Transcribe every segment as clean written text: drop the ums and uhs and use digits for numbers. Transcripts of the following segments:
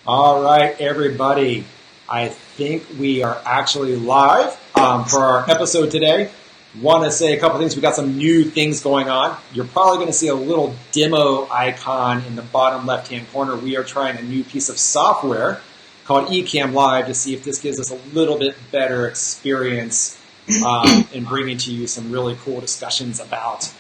All right, everybody. I think we are actually live for our episode today. Want to say a couple things. We got some new things going on. You're probably going to see a little demo icon in the bottom left-hand corner. We are trying a new piece of software called Ecamm Live to see if this gives us a little bit better experience in bringing to you some really cool discussions about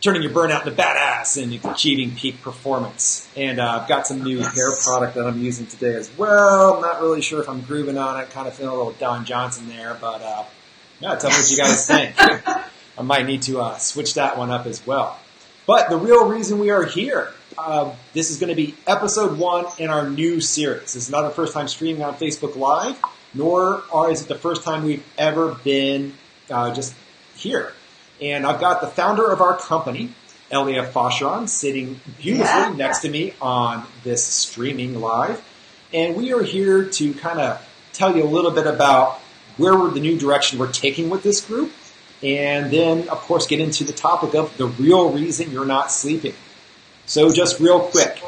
turning your burnout into badass and achieving peak performance. And I've got some new hair product that I'm using today as well. I'm not really sure if I'm grooving on it. Kind of feeling a little Don Johnson there, but yeah, tell me what you guys think. I might need to switch that one up as well. But the real reason we are here, this is going to be episode 1 in our new series. This is not our first time streaming on Facebook Live, nor is it the first time we've ever been just here. And I've got the founder of our company, ELEA Fauchon, sitting beautifully next to me on this streaming live. And we are here to kind of tell you a little bit about the new direction we're taking with this group. And then, of course, get into the topic of the real reason you're not sleeping. So just real quick,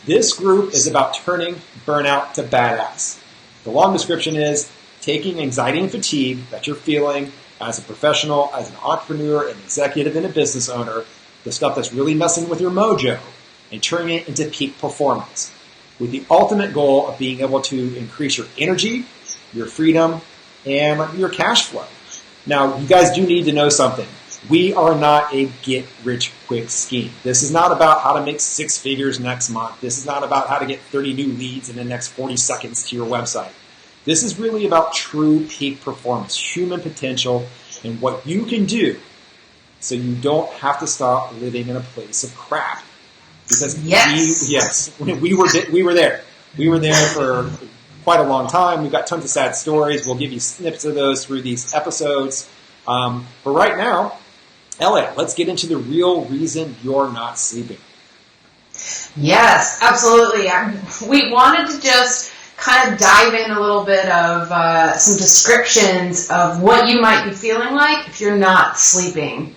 this group is about turning burnout to badass. The long description is taking anxiety and fatigue that you're feeling as a professional, as an entrepreneur, an executive, and a business owner, the stuff that's really messing with your mojo, and turning it into peak performance, with the ultimate goal of being able to increase your energy, your freedom, and your cash flow. Now, you guys do need to know something. We are not a get-rich-quick scheme. This is not about how to make 6 figures next month. This is not about how to get 30 new leads in the next 40 seconds to your website. This is really about true peak performance, human potential, and what you can do so you don't have to stop living in a place of crap. Because we were there. We were there for quite a long time. We've got tons of sad stories. We'll give you snippets of those through these episodes. But right now, ELEA, let's get into the real reason you're not sleeping. Yes, absolutely. We wanted to just kind of dive in a little bit of some descriptions of what you might be feeling like if you're not sleeping.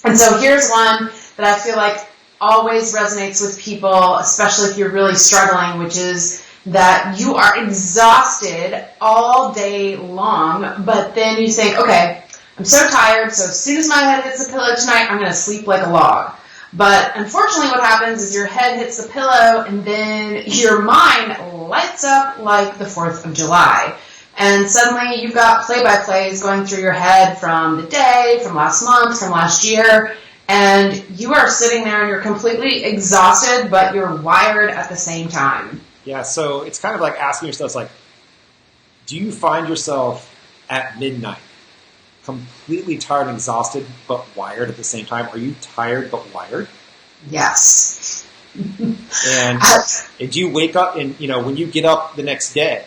And so here's one that I feel like always resonates with people, especially if you're really struggling, which is that you are exhausted all day long, but then you think, okay, I'm so tired, so as soon as my head hits the pillow tonight, I'm going to sleep like a log. But unfortunately what happens is your head hits the pillow and then your mind lights up like the 4th of July. And suddenly you've got play-by-plays going through your head from the day, from last month, from last year, and you are sitting there and you're completely exhausted, but you're wired at the same time. Yeah, so it's kind of like asking yourself, like, do you find yourself at midnight completely tired and exhausted, but wired at the same time? Are you tired but wired? Yes. And do you wake up and, when you get up the next day,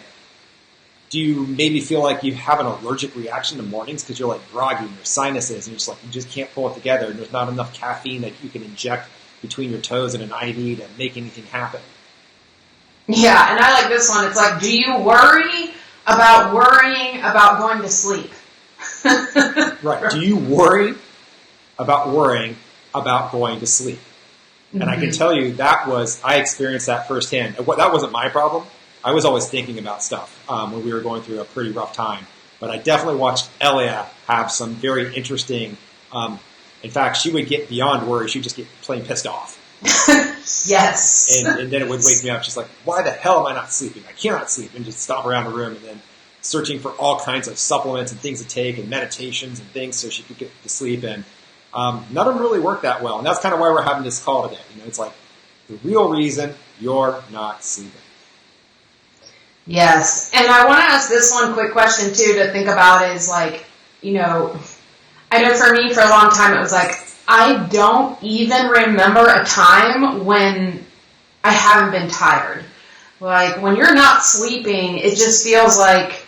do you maybe feel like you have an allergic reaction to mornings because you're like groggy in your sinuses and you're just like, you just can't pull it together and there's not enough caffeine that you can inject between your toes and an IV to make anything happen? Yeah, and I like this one. It's like, do you worrying about going to sleep? Right. Do you worry about worrying about going to sleep? Mm-hmm. And I can tell you I experienced that firsthand. That wasn't my problem. I was always thinking about stuff when we were going through a pretty rough time. But I definitely watched ELEA have some very interesting, in fact, she would get beyond worry. She'd just get plain pissed off. Yes. And then it would wake me up just like, why the hell am I not sleeping? I cannot sleep. And just stomp around the room and then searching for all kinds of supplements and things to take and meditations and things so she could get to sleep. And none of them really worked that well. And that's kind of why we're having this call today. It's like the real reason you're not sleeping. Yes. And I want to ask this one quick question too to think about is like, I know for me for a long time it was like, I don't even remember a time when I haven't been tired. Like when you're not sleeping, it just feels like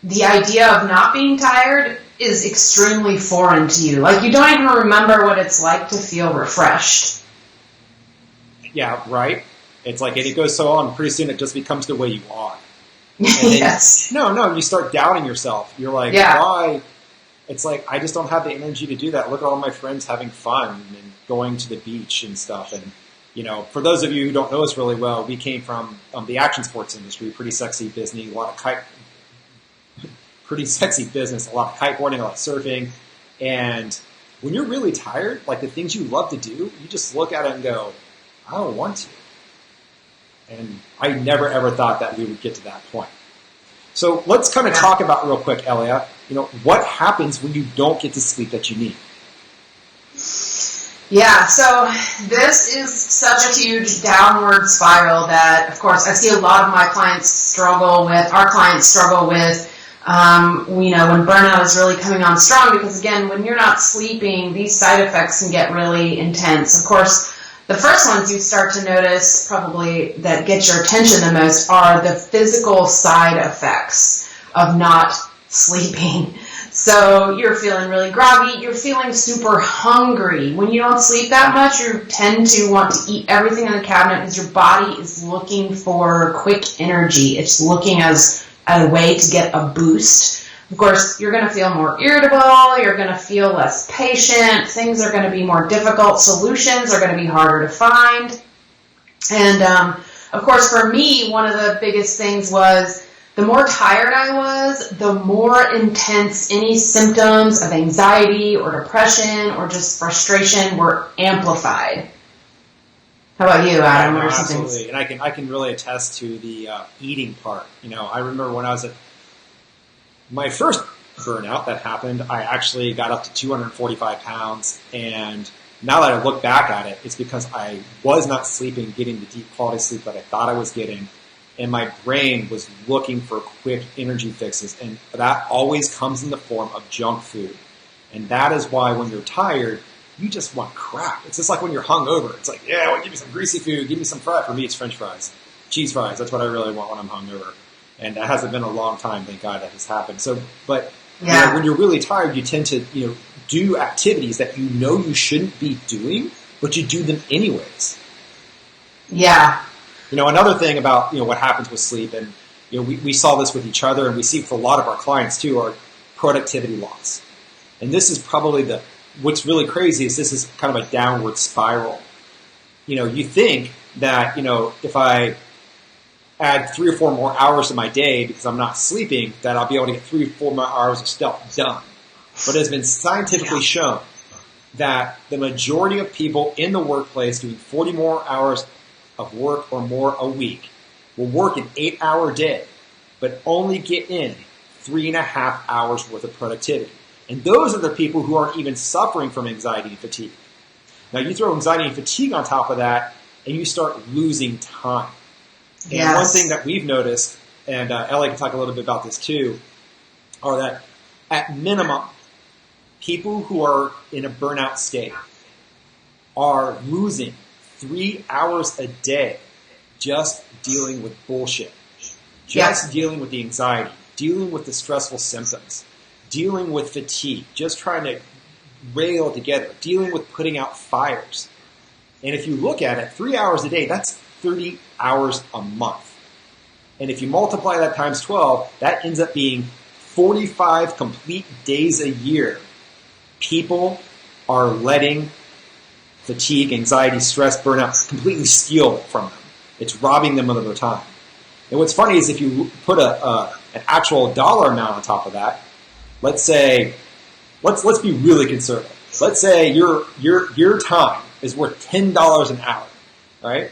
the idea of not being tired is extremely foreign to you. Like you don't even remember what it's like to feel refreshed. Yeah, right. It's like, and it goes so on, pretty soon it just becomes the way you are. And Yes. No, you start doubting yourself. You're like, why? It's like, I just don't have the energy to do that. Look at all my friends having fun and going to the beach and stuff. And For those of you who don't know us really well, we came from the action sports industry, pretty sexy business, a lot of kiteboarding, a lot of surfing. And when you're really tired, like the things you love to do, you just look at it and go, I don't want to. And I never ever thought that we would get to that point. So let's kind of talk about real quick, ELEA, what happens when you don't get the sleep that you need? Yeah, so this is such a huge downward spiral that, of course, I see a lot of my clients struggle with, when burnout is really coming on strong, because again, when you're not sleeping, these side effects can get really intense. Of course, the first ones you start to notice probably that get your attention the most are the physical side effects of not sleeping. So you're feeling really groggy, you're feeling super hungry. When you don't sleep that much, you tend to want to eat everything in the cabinet because your body is looking for quick energy. It's looking as a way to get a boost. Of course, you're going to feel more irritable, you're going to feel less patient, things are going to be more difficult, solutions are going to be harder to find. And of course, for me, one of the biggest things was the more tired I was, the more intense any symptoms of anxiety or depression or just frustration were amplified. How about you, Adam? Yeah, absolutely. And I can really attest to the eating part. I remember when I was at my first burnout that happened, I actually got up to 245 pounds. And now that I look back at it, it's because I was not sleeping, getting the deep quality sleep that I thought I was getting. And my brain was looking for quick energy fixes. And that always comes in the form of junk food. And that is why when you're tired, you just want crap. It's just like when you're hungover. It's like, yeah, well, give me some greasy food, give me some fries. For me, it's French fries, cheese fries. That's what I really want when I'm hungover. And that hasn't been a long time, thank God, that has happened. So, but when you're really tired, you tend to, do activities that you shouldn't be doing, but you do them anyways. Yeah. Another thing about, what happens with sleep, and, we saw this with each other, and we see it for a lot of our clients too, are productivity loss. And this is probably what's really crazy is this is kind of a downward spiral. You think that, if I add 3 or 4 more hours to my day because I'm not sleeping, that I'll be able to get 3 or 4 more hours of stuff done. But it has been scientifically shown that the majority of people in the workplace doing 40 more hours of work or more a week will work an 8-hour day, but only get in 3.5 hours worth of productivity. And those are the people who aren't even suffering from anxiety and fatigue. Now you throw anxiety and fatigue on top of that, and you start losing time. And one thing that we've noticed, and Ellie can talk a little bit about this too, are that at minimum, people who are in a burnout state are losing 3 hours a day just dealing with bullshit, just dealing with the anxiety, dealing with the stressful symptoms, dealing with fatigue, just trying to rail together, dealing with putting out fires. And if you look at it, 3 hours a day, that's 30 hours a month. And if you multiply that times 12, that ends up being 45 complete days a year. People are letting fatigue, anxiety, stress, burnout completely steal from them. It's robbing them of their time. And what's funny is if you put an actual dollar amount on top of that, let's say, let's be really conservative. Let's say your time is worth $10 an hour, right?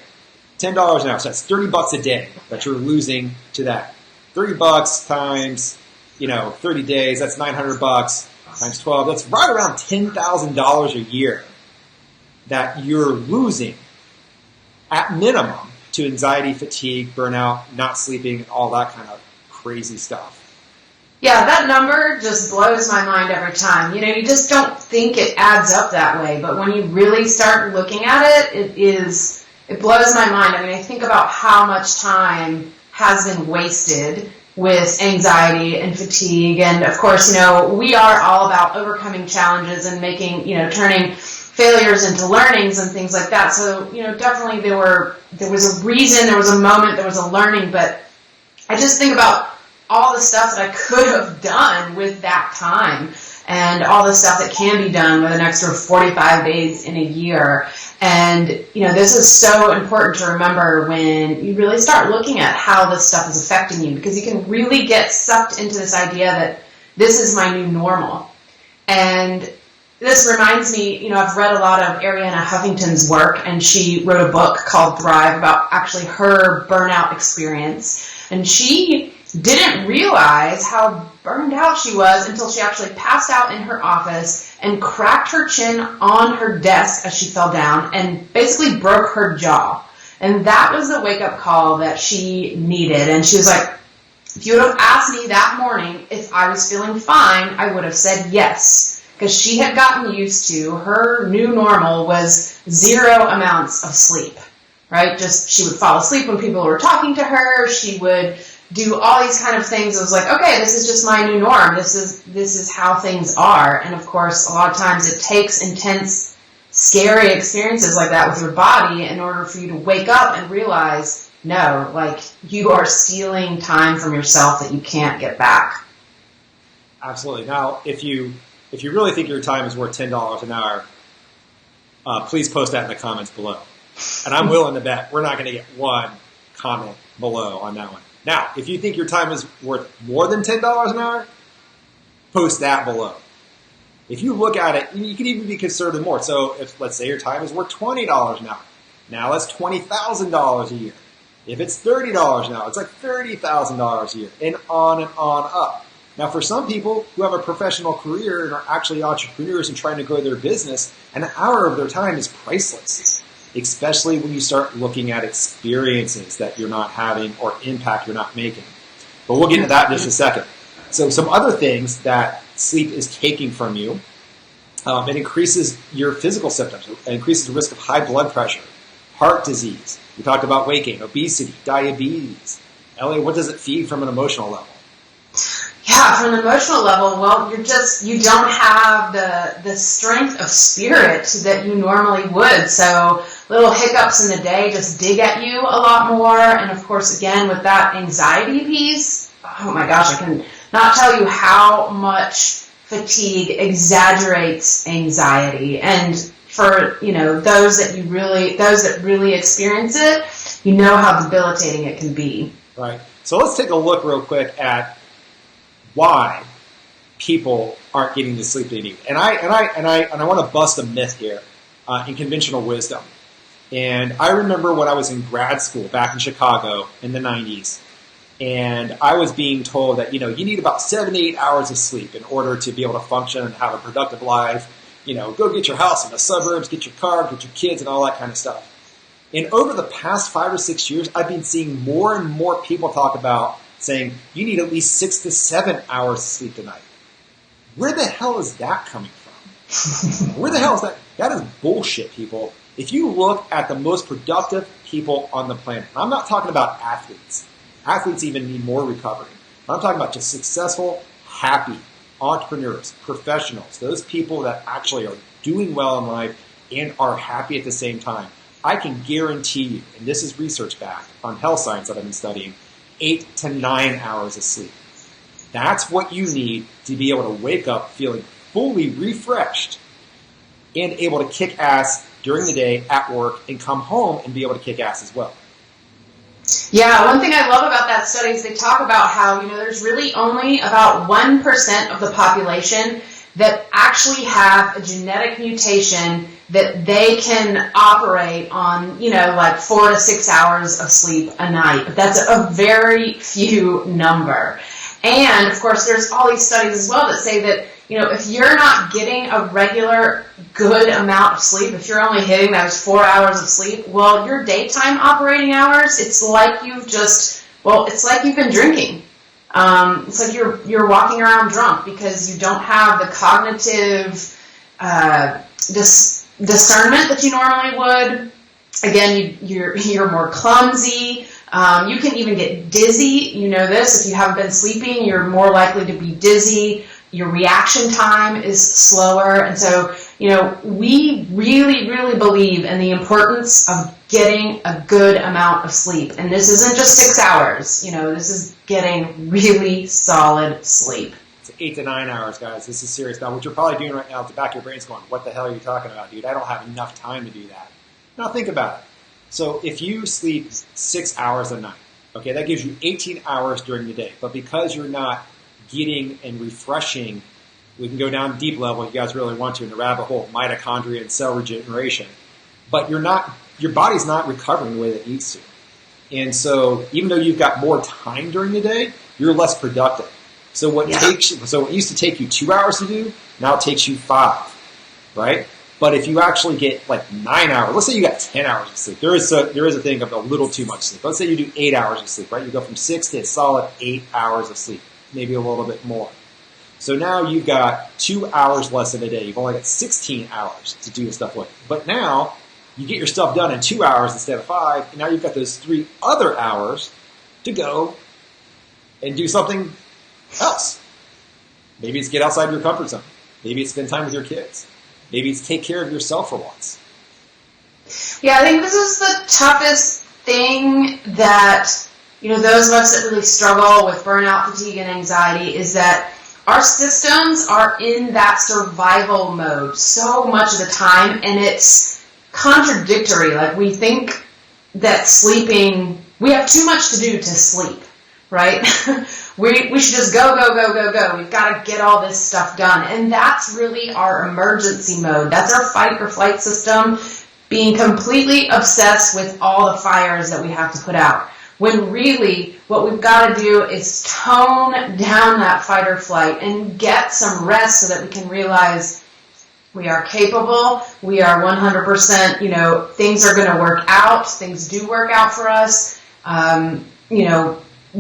$10 an hour. So that's $30 a day that you're losing to that. $30 times, 30 days, that's $900 times 12. That's right around $10,000 a year that you're losing at minimum to anxiety, fatigue, burnout, not sleeping, all that kind of crazy stuff. Yeah, that number just blows my mind every time. You just don't think it adds up that way, but when you really start looking at it, it blows my mind. I mean, I think about how much time has been wasted with anxiety and fatigue, and of course, we are all about overcoming challenges and making, turning failures into learnings and things like that. So, definitely there was a reason, there was a moment, there was a learning, but I just think about all the stuff that I could have done with that time and all the stuff that can be done with an extra 45 days in a year. And, this is so important to remember when you really start looking at how this stuff is affecting you, because you can really get sucked into this idea that this is my new normal. And this reminds me, I've read a lot of Arianna Huffington's work, and she wrote a book called Thrive about actually her burnout experience. And she didn't realize how burned out she was until she actually passed out in her office and cracked her chin on her desk as she fell down and basically broke her jaw. And that was the wake-up call that she needed. And she was like, if you would have asked me that morning if I was feeling fine, I would have said yes. Because she had gotten used to, her new normal was 0 amounts of sleep, right? Just, she would fall asleep when people were talking to her. She would do all these kind of things. It was like, okay, this is just my new norm. This is how things are. And of course, a lot of times it takes intense, scary experiences like that with your body in order for you to wake up and realize, no, like, you are stealing time from yourself that you can't get back. Absolutely. Now, if you really think your time is worth $10 an hour, please post that in the comments below. And I'm willing to bet we're not going to get one comment below on that one. Now, if you think your time is worth more than $10 an hour, post that below. If you look at it, you could even be conservative more. So if, let's say, your time is worth $20 an hour, now that's $20,000 a year. If it's $30 an hour, it's like $30,000 a year, and on up. Now, for some people who have a professional career and are actually entrepreneurs and trying to grow their business, an hour of their time is priceless, especially when you start looking at experiences that you're not having or impact you're not making. But we'll get into that in just a second. So some other things that sleep is taking from you, it increases your physical symptoms. It increases the risk of high blood pressure, heart disease. We talked about weight gain, obesity, diabetes. ELEA, what does it feed from an emotional level? Yeah, from an emotional level, well, you don't have the strength of spirit that you normally would. So little hiccups in the day just dig at you a lot more. And of course, again, with that anxiety piece, oh my gosh, I can not tell you how much fatigue exaggerates anxiety. And for, those that really experience it, you know how debilitating it can be. Right. So let's take a look real quick at why people aren't getting the sleep they need. And I want to bust a myth here in conventional wisdom. And I remember when I was in grad school back in Chicago in the 90s, and I was being told that, you need about 7 to 8 hours of sleep in order to be able to function and have a productive life. Go get your house in the suburbs, get your car, get your kids, and all that kind of stuff. And over the past 5 or 6 years, I've been seeing more and more people talk about saying you need at least 6 to 7 hours of sleep tonight. Where the hell is that coming from? Where the hell is that? That is bullshit, people. If you look at the most productive people on the planet, and I'm not talking about athletes. Athletes even need more recovery. I'm talking about just successful, happy entrepreneurs, professionals, those people that actually are doing well in life and are happy at the same time. I can guarantee you, and this is research backed on health science that I've been studying, 8 to 9 hours of sleep. That's what you need to be able to wake up feeling fully refreshed and able to kick ass during the day at work and come home and be able to kick ass as well. Yeah, one thing I love about that study is they talk about how, there's really only about 1% of the population that actually have a genetic mutation that they can operate on, 4 to 6 hours of sleep a night. But that's a very few number. And, of course, there's all these studies as well that say that, if you're not getting a regular good amount of sleep, if you're only hitting those 4 hours of sleep, well, your daytime operating hours, it's like you've been drinking. It's like you're walking around drunk because you don't have the cognitive discernment that you normally would. Again, you're more clumsy. You can even get dizzy. You know this. If you haven't been sleeping, you're more likely to be dizzy. Your reaction time is slower. And so, we really, really believe in the importance of getting a good amount of sleep. And this isn't just 6 hours. This is getting really solid sleep. It's 8 to 9 hours, guys. This is serious. Now, what you're probably doing right now at the back of your brain is going, what the hell are you talking about, dude? I don't have enough time to do that. Now think about it. So if you sleep 6 hours a night, okay, that gives you 18 hours during the day. But because you're not getting and refreshing, we can go down deep level if you guys really want to in the rabbit hole, mitochondria and cell regeneration. But your body's not recovering the way that it needs to. And so even though you've got more time during the day, you're less productive. So what used to take you 2 hours to do, now it takes you 5, right? But if you actually get like 9 hours, let's say you got 10 hours of sleep. There is a thing of a little too much sleep. Let's say you do 8 hours of sleep, right? You go from 6 to a solid 8 hours of sleep, maybe a little bit more. So now you've got 2 hours less in a day. You've only got 16 hours to do the stuff with. But now you get your stuff done in 2 hours instead of 5, and now you've got those 3 other hours to go and do something else. Maybe it's get outside your comfort zone. Maybe it's spend time with your kids. Maybe it's take care of yourself for once. Yeah, I think this is the toughest thing that, those of us that really struggle with burnout, fatigue, and anxiety is that our systems are in that survival mode so much of the time, and it's contradictory. Like, we think that sleeping, we have too much to do to sleep, right? We should just go. We've got to get all this stuff done. And that's really our emergency mode. That's our fight or flight system being completely obsessed with all the fires that we have to put out. When really what we've got to do is tone down that fight or flight and get some rest so that we can realize we are capable, we are 100%, things are going to work out, things do work out for us.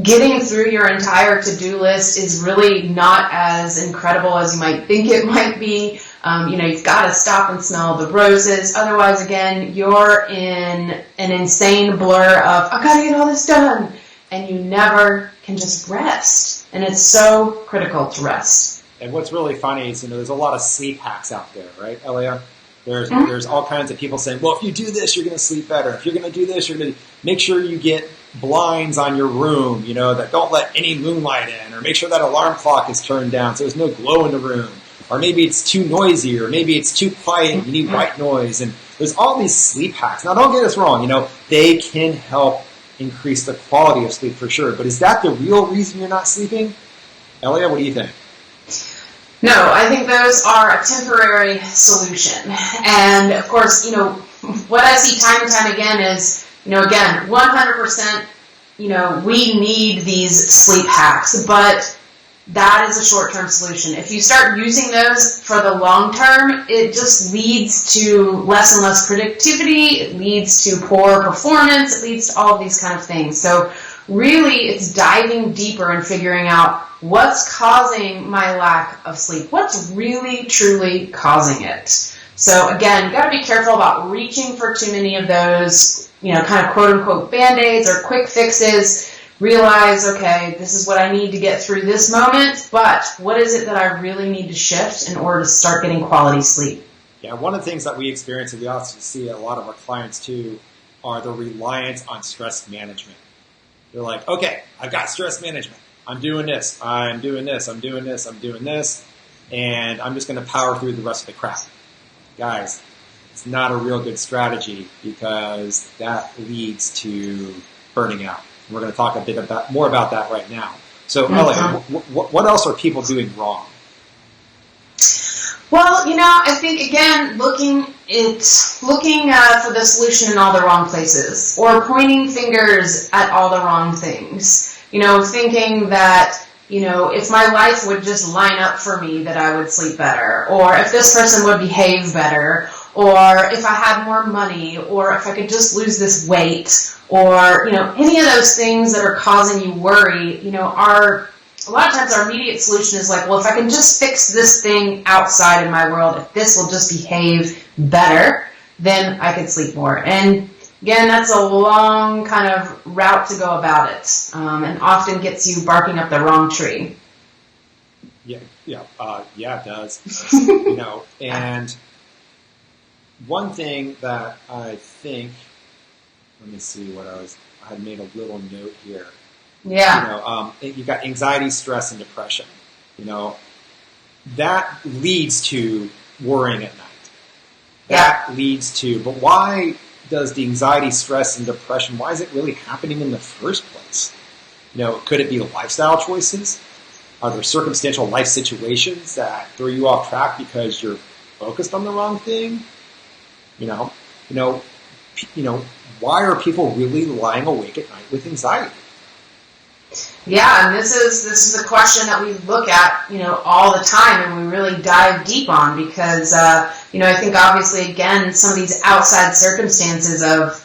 Getting through your entire to-do list is really not as incredible as you might think it might be. You've got to stop and smell the roses. Otherwise, again, you're in an insane blur of, I got to get all this done. And you never can just rest. And it's so critical to rest. And what's really funny is, there's a lot of sleep hacks out there, right, ELEA? There's all kinds of people saying, well, if you do this, you're going to sleep better. If you're going to do this, you're going to make sure you get blinds on your room, that don't let any moonlight in, or make sure that alarm clock is turned down so there's no glow in the room. Or maybe it's too noisy, or maybe it's too quiet, you need white noise. And there's all these sleep hacks. Now, don't get us wrong, they can help increase the quality of sleep for sure. But is that the real reason you're not sleeping? ELEA, what do you think? No, I think those are a temporary solution. And of course, what I see time and time again is, again, 100%, we need these sleep hacks, but that is a short-term solution. If you start using those for the long term, it just leads to less and less productivity, it leads to poor performance, it leads to all of these kind of things. So really, it's diving deeper and figuring out what's causing my lack of sleep. What's really, truly causing it? So again, you've got to be careful about reaching for too many of those, kind of quote-unquote Band-Aids or quick fixes. Realize, okay, this is what I need to get through this moment, but what is it that I really need to shift in order to start getting quality sleep? Yeah, one of the things that we experience, and we also see a lot of our clients too, are the reliance on stress management. They're like, okay, I've got stress management. I'm doing this, and I'm just going to power through the rest of the crap. Guys, it's not a real good strategy because that leads to burning out. And we're going to talk a bit more about that right now. So, ELEA, what else are people doing wrong? Well, I think, again, looking for the solution in all the wrong places, or pointing fingers at all the wrong things. Thinking that, if my life would just line up for me, that I would sleep better, or if this person would behave better, or if I had more money, or if I could just lose this weight, or, any of those things that are causing you worry, are a lot of times our immediate solution is like, well, if I can just fix this thing outside in my world, if this will just behave better, then I can sleep more. And again, that's a long kind of route to go about it, and often gets you barking up the wrong tree. Yeah, it does. And one thing that I think, let me see what I had made a little note here. Yeah. You've got anxiety, stress, and depression. That leads to worrying at night. That leads to, but why does the anxiety, stress, and depression, why is it really happening in the first place? Could it be lifestyle choices? Are there circumstantial life situations that throw you off track because you're focused on the wrong thing? Why are people really lying awake at night with anxiety? Yeah, and this is a question that we look at, all the time, and we really dive deep on because, I think obviously, again, some of these outside circumstances of,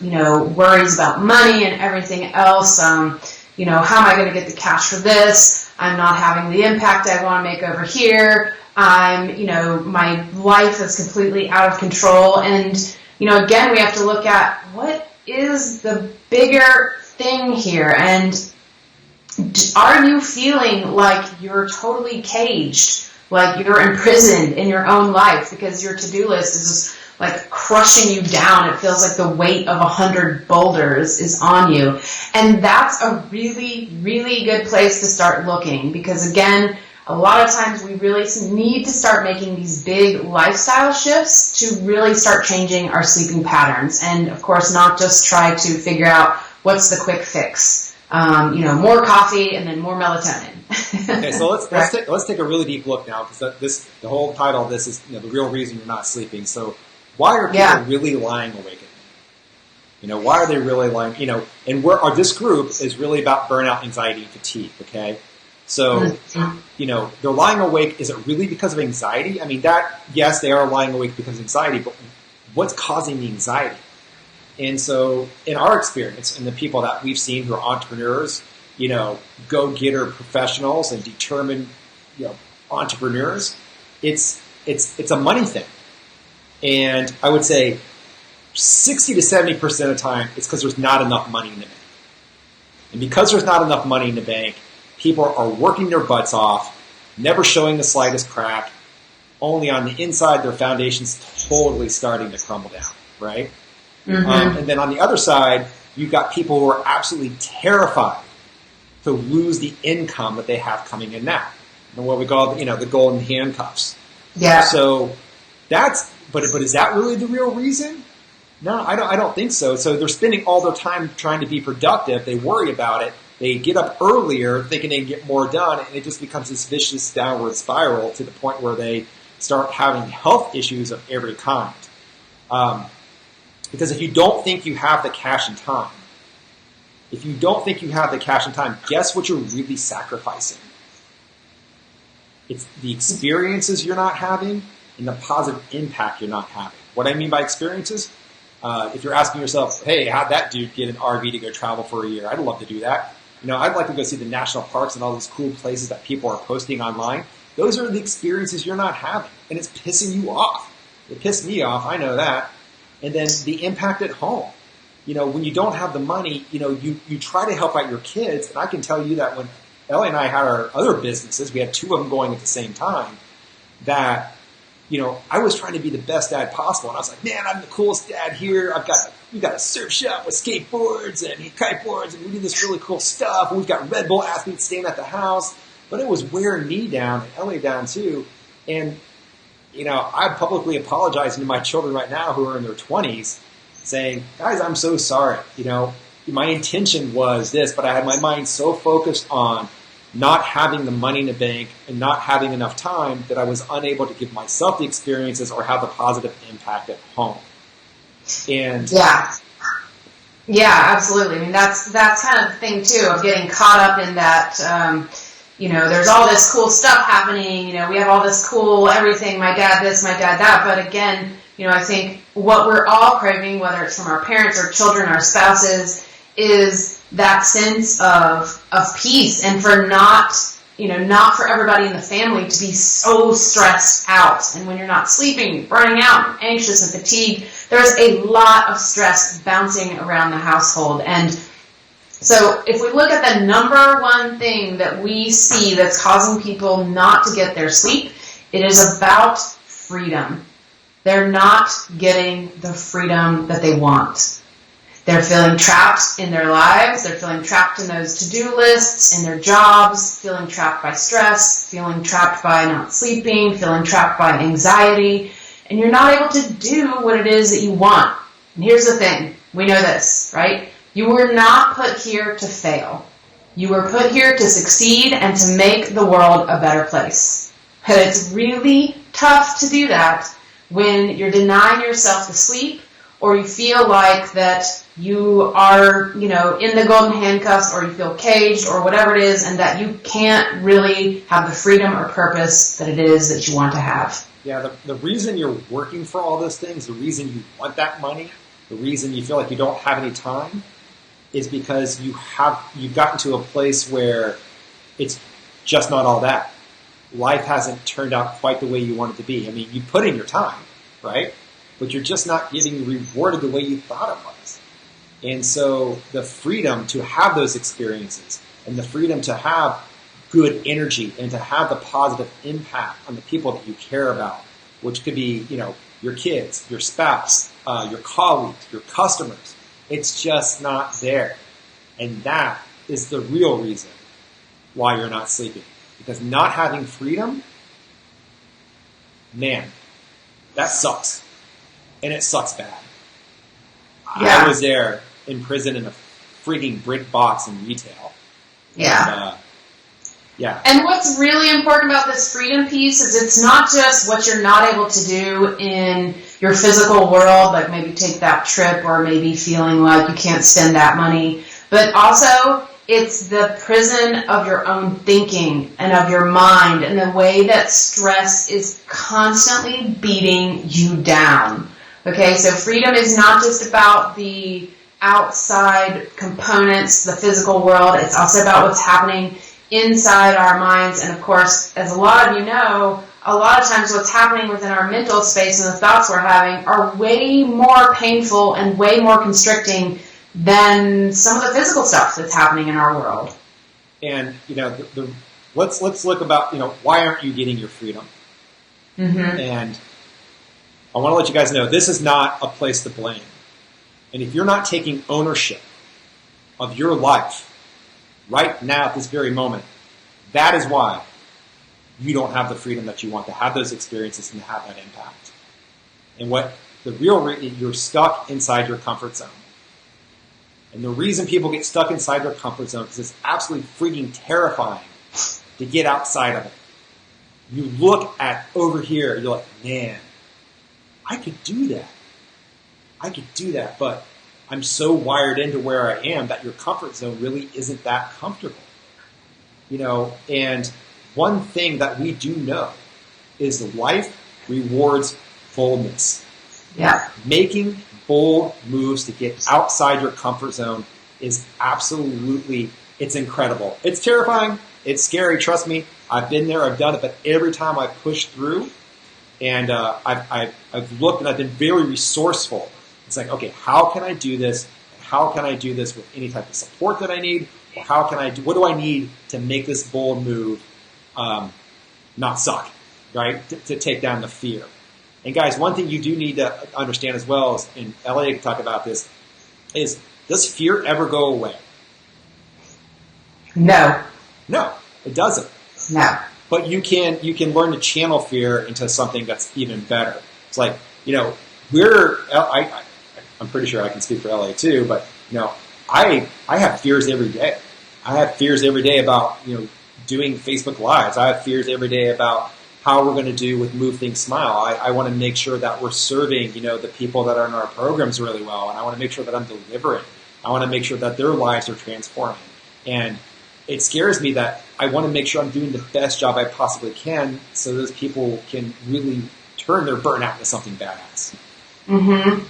worries about money and everything else, how am I going to get the cash for this? I'm not having the impact I want to make over here. My life is completely out of control. And, again, we have to look at what is the bigger thing here, and are you feeling like you're totally caged, like you're imprisoned in your own life because your to-do list is just like crushing you down? It feels like the weight of 100 boulders is on you. And that's a really, really good place to start looking because, again, a lot of times we really need to start making these big lifestyle shifts to really start changing our sleeping patterns. And, of course, not just try to figure out what's the quick fix. More coffee and then more melatonin. Okay, so let's take a really deep look now because the whole title of this is the real reason you're not sleeping. So why are people really lying awake at night? Why are they really lying? And this group is really about burnout, anxiety, and fatigue. Okay, so they're lying awake. Is it really because of anxiety? I mean, yes, they are lying awake because of anxiety, but what's causing the anxiety? And so in our experience and the people that we've seen who are entrepreneurs, go-getter professionals and determined, entrepreneurs, it's a money thing. And I would say 60 to 70% of the time, it's because there's not enough money in the bank. And because there's not enough money in the bank, people are working their butts off, never showing the slightest crack. Only on the inside, their foundation's totally starting to crumble down, right? Mm-hmm. And then on the other side, you've got people who are absolutely terrified to lose the income that they have coming in now. And what we call, the golden handcuffs. Yeah. So but is that really the real reason? No, I don't think so. So they're spending all their time trying to be productive. They worry about it. They get up earlier thinking they can get more done, and it just becomes this vicious downward spiral to the point where they start having health issues of every kind. Because if you don't think you have the cash and time, guess what you're really sacrificing? It's the experiences you're not having and the positive impact you're not having. What I mean by experiences, if you're asking yourself, hey, how'd that dude get an RV to go travel for a year? I'd love to do that. I'd like to go see the national parks and all these cool places that people are posting online. Those are the experiences you're not having, and it's pissing you off. It pissed me off, I know that. And then the impact at home. When you don't have the money, you try to help out your kids. And I can tell you that when Ellie and I had our other businesses, we had two of them going at the same time, that, I was trying to be the best dad possible. And I was like, man, I'm the coolest dad here. We got a surf shop with skateboards and kiteboards, and we do this really cool stuff. And we've got Red Bull athletes staying at the house. But it was wearing me down and Ellie down too. And I'm publicly apologizing to my children right now who are in their 20s, saying, guys, I'm so sorry. My intention was this, but I had my mind so focused on not having the money in the bank and not having enough time that I was unable to give myself the experiences or have the positive impact at home. And yeah, absolutely. I mean, that's kind of the thing too of getting caught up in that. There's all this cool stuff happening. We have all this cool everything. My dad this, my dad that. But again, I think what we're all craving, whether it's from our parents, our children, our spouses, is that sense of peace, and for not for everybody in the family to be so stressed out. And when you're not sleeping, burning out, anxious and fatigued, there's a lot of stress bouncing around the household. And so if we look at the number one thing that we see that's causing people not to get their sleep, it is about freedom. They're not getting the freedom that they want. They're feeling trapped in their lives. They're feeling trapped in those to-do lists, in their jobs, feeling trapped by stress, feeling trapped by not sleeping, feeling trapped by anxiety. And you're not able to do what it is that you want. And here's the thing. we know this, right? You were not put here to fail. You were put here to succeed and to make the world a better place. But it's really tough to do that when you're denying yourself the sleep, or you feel like that you are, in the golden handcuffs, or you feel caged, or whatever it is, and that you can't really have the freedom or purpose that it is that you want to have. Yeah, the reason you're working for all those things, the reason you want that money, the reason you feel like you don't have any time, is because you've gotten to a place where it's just not all that. Life hasn't turned out quite the way you want it to be. I mean, you put in your time, right? But you're just not getting rewarded the way you thought it was. And so the freedom to have those experiences and the freedom to have good energy and to have the positive impact on the people that you care about, which could be, your kids, your spouse, your colleagues, your customers, it's just not there. And that is the real reason why you're not sleeping. Because not having freedom, man, that sucks. And it sucks bad. Yeah. I was there in prison in a freaking brick box in retail. Yeah. And, yeah. And what's really important about this freedom piece is it's not just what you're not able to do in your physical world, like maybe take that trip or maybe feeling like you can't spend that money, but also it's the prison of your own thinking and of your mind and the way that stress is constantly beating you down. Okay, so freedom is not just about the outside components, the physical world. It's also about what's happening inside our minds. And of course, as a lot of you know, a lot of times what's happening within our mental space and the thoughts we're having are way more painful and way more constricting than some of the physical stuff that's happening in our world. And, let's look about, why aren't you getting your freedom? Mm-hmm. And I want to let you guys know this is not a place to blame. And if you're not taking ownership of your life right now at this very moment, that is why you don't have the freedom that you want to have those experiences and to have that impact. And what the real you're stuck inside your comfort zone. And the reason people get stuck inside their comfort zone is it's absolutely freaking terrifying to get outside of it. You look at over here, you're like, man, I could do that. I could do that, but I'm so wired into where I am that your comfort zone really isn't that comfortable. And one thing that we do know is life rewards boldness. Yeah. Making bold moves to get outside your comfort zone is absolutely, it's incredible. It's terrifying. It's scary. Trust me. I've been there. I've done it. But every time I push through and I've looked and I've been very resourceful. It's like, okay, how can I do this? How can I do this with any type of support that I need? Or what do I need to make this bold move not suck, right? To take down the fear. And guys, one thing you do need to understand as well, is, and ELEA can talk about this, is does fear ever go away? No. No, it doesn't. No. But you can learn to channel fear into something that's even better. It's like, I'm pretty sure I can speak for ELEA too, but I have fears every day. I have fears every day about doing Facebook Lives. I have fears every day about how we're going to do with Move Think Smile. I want to make sure that we're serving the people that are in our programs really well, and I want to make sure that I'm delivering. I want to make sure that their lives are transforming. And it scares me that I want to make sure I'm doing the best job I possibly can so those people can really turn their burnout into something badass. Mm-hmm.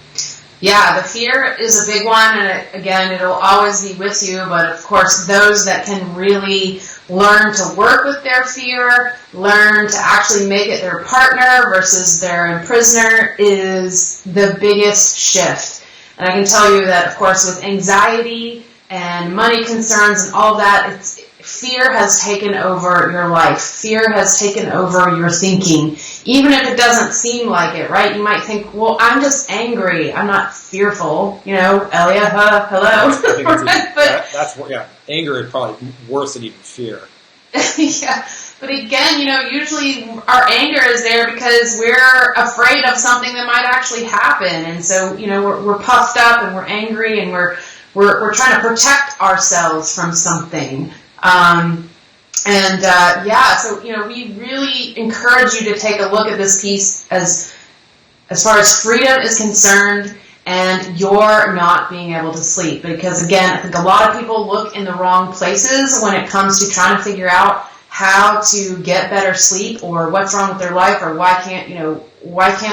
Yeah, the fear is a big one, and again, it'll always be with you, but of course, those that can really learn to work with their fear, learn to actually make it their partner versus their imprisoner is the biggest shift. And I can tell you that, of course, with anxiety and money concerns and all that, fear has taken over your life. Fear has taken over your thinking, even if it doesn't seem like it, right? You might think, well, I'm just angry. I'm not fearful. ELEA, hello. Anger is probably worse than even fear. Yeah. But again, usually our anger is there because we're afraid of something that might actually happen. And so, we're puffed up and we're angry and we're trying to protect ourselves from something. So, we really encourage you to take a look at this piece as far as freedom is concerned and you're not being able to sleep. Because again, I think a lot of people look in the wrong places when it comes to trying to figure out how to get better sleep or what's wrong with their life or why can't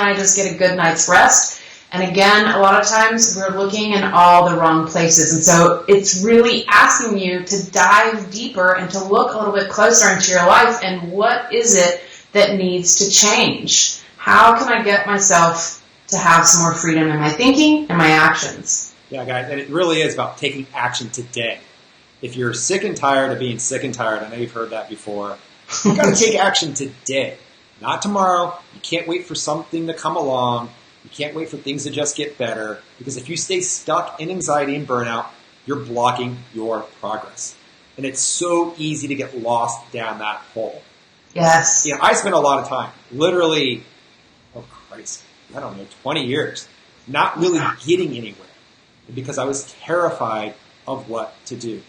I just get a good night's rest? And again, a lot of times we're looking in all the wrong places. And so it's really asking you to dive deeper and to look a little bit closer into your life and what is it that needs to change? How can I get myself to have some more freedom in my thinking and my actions? Yeah, guys, and it really is about taking action today. If you're sick and tired of being sick and tired, I know you've heard that before, you've got to take action today, not tomorrow. You can't wait for something to come along. You can't wait for things to just get better, because if you stay stuck in anxiety and burnout, you're blocking your progress. And it's so easy to get lost down that hole. Yes. I spent a lot of time, literally, 20 years, not really getting anywhere because I was terrified of what to do.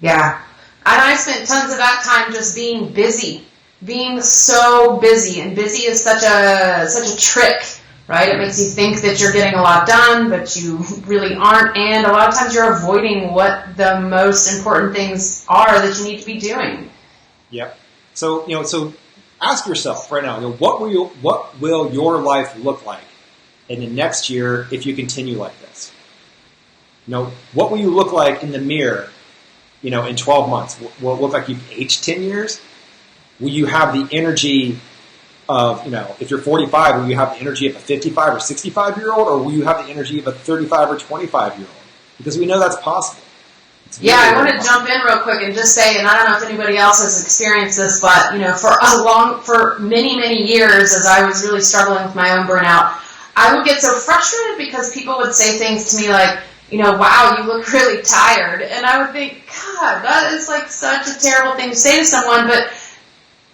Yeah. And I spent tons of that time just being busy, being so busy. And busy is such a trick, right? It makes you think that you're getting a lot done, but you really aren't. And a lot of times you're avoiding what the most important things are that you need to be doing. Yep. So ask yourself right now, what will your life look like in the next year if you continue like this? What will you look like in the mirror, in 12 months? Will it look like you've aged 10 years? Will you have the energy of, if you're 45, will you have the energy of a 55 or 65-year-old, or will you have the energy of a 35 or 25-year-old? Because we know that's possible. I want to jump in real quick and just say, and I don't know if anybody else has experienced this, but for many, many years, as I was really struggling with my own burnout, I would get so frustrated because people would say things to me like, wow, you look really tired, and I would think, God, that is like such a terrible thing to say to someone, but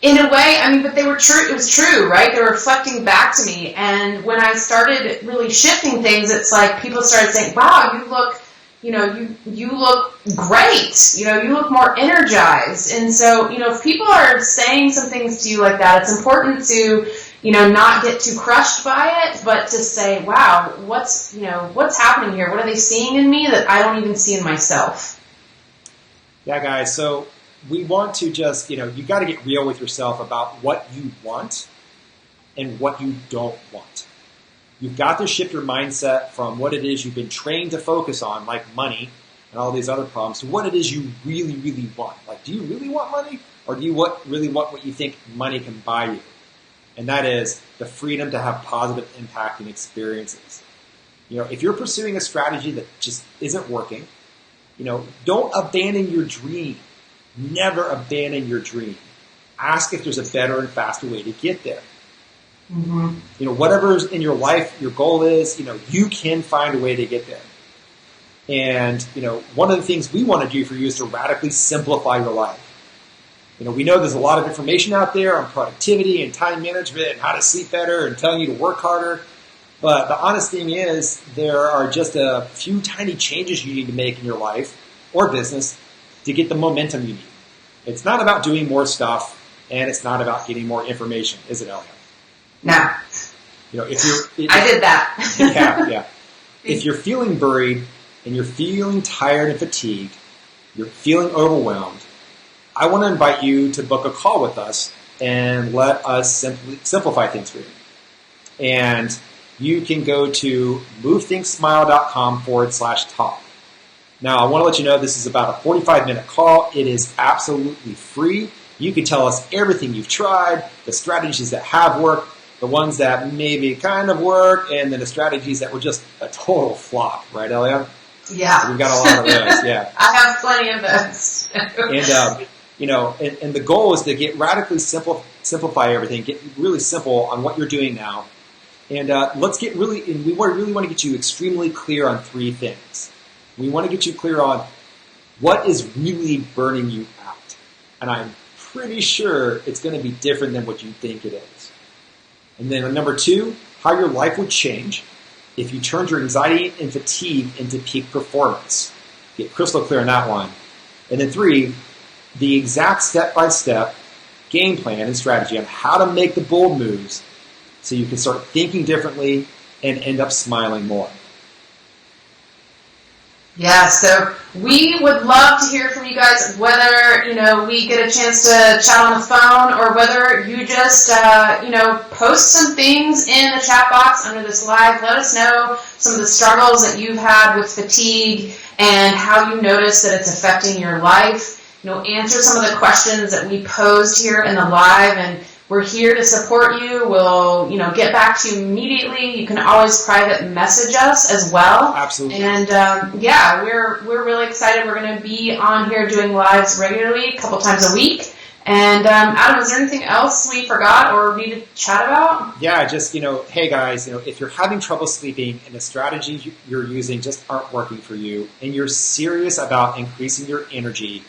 in a way, but they were true. It was true, right? They were reflecting back to me, and when I started really shifting things, it's like people started saying, wow, you look. You look great. You look more energized. And so, if people are saying some things to you like that, it's important to, not get too crushed by it, but to say, wow, what's happening here? What are they seeing in me that I don't even see in myself? Yeah, guys. So we want to just, you got to get real with yourself about what you want and what you don't want. You've got to shift your mindset from what it is you've been trained to focus on, like money and all these other problems, to what it is you really, really want. Like, do you really want money, or do you really want what you think money can buy you? And that is the freedom to have positive impact and experiences. If you're pursuing a strategy that just isn't working, don't abandon your dream. Never abandon your dream. Ask if there's a better and faster way to get there. Mm-hmm. Whatever's in your life, your goal is, you can find a way to get there. And, one of the things we want to do for you is to radically simplify your life. We know there's a lot of information out there on productivity and time management and how to sleep better and telling you to work harder. But the honest thing is, there are just a few tiny changes you need to make in your life or business to get the momentum you need. It's not about doing more stuff, and it's not about getting more information, is it, ELEA? No. I did that. Yeah. If you're feeling buried and you're feeling tired and fatigued, you're feeling overwhelmed, I want to invite you to book a call with us and let us simplify things for you. And you can go to movethinksmile.com/talk. Now, I want to let you know this is about a 45-minute call. It is absolutely free. You can tell us everything you've tried, the strategies that have worked, the ones that maybe kind of work, and then the strategies that were just a total flop, right, ELEA? Yeah. So we've got a lot of those, yeah. I have plenty of those. And the goal is to get radically simplify everything, get really simple on what you're doing now. And we really want to get you extremely clear on three things. We want to get you clear on what is really burning you out. And I'm pretty sure it's going to be different than what you think it is. And then number 2, how your life would change if you turned your anxiety and fatigue into peak performance. Get crystal clear on that one. And then 3, the exact step-by-step game plan and strategy on how to make the bold moves so you can start thinking differently and end up smiling more. Yeah, so we would love to hear from you guys, whether, we get a chance to chat on the phone or whether you just, post some things in the chat box under this live. Let us know some of the struggles that you've had with fatigue and how you notice that it's affecting your life. Answer some of the questions that we posed here in the live, and we're here to support you. We'll, get back to you immediately. You can always private message us as well. Absolutely. And we're really excited. We're going to be on here doing lives regularly, a couple times a week. And Adam, is there anything else we forgot or need to chat about? Yeah, just, hey guys, if you're having trouble sleeping and the strategies you're using just aren't working for you, and you're serious about increasing your energy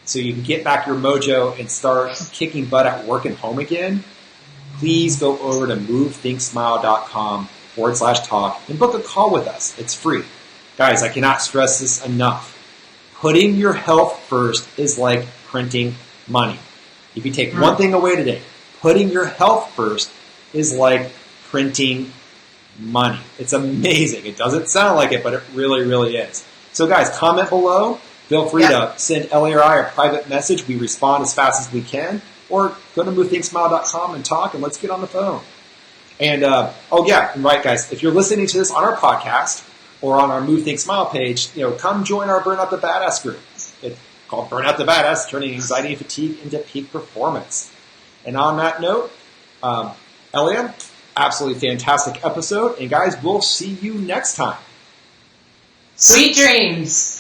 so you can get back your mojo and start kicking butt at work and home again, please go over to movethinksmile.com/talk and book a call with us. It's free. Guys, I cannot stress this enough. Putting your health first is like printing money. If you take one thing away today, putting your health first is like printing money. It's amazing. It doesn't sound like it, but it really, really is. So guys, comment below. Feel free to send ELEA or I a private message. We respond as fast as we can. Or go to movethinksmile.com and talk, and let's get on the phone. And, right, guys, if you're listening to this on our podcast or on our Move Think Smile page, come join our Burn Out the Badass group. It's called Burn Out the Badass, turning anxiety and fatigue into peak performance. And on that note, ELEA, absolutely fantastic episode. And, guys, we'll see you next time. Sweet dreams.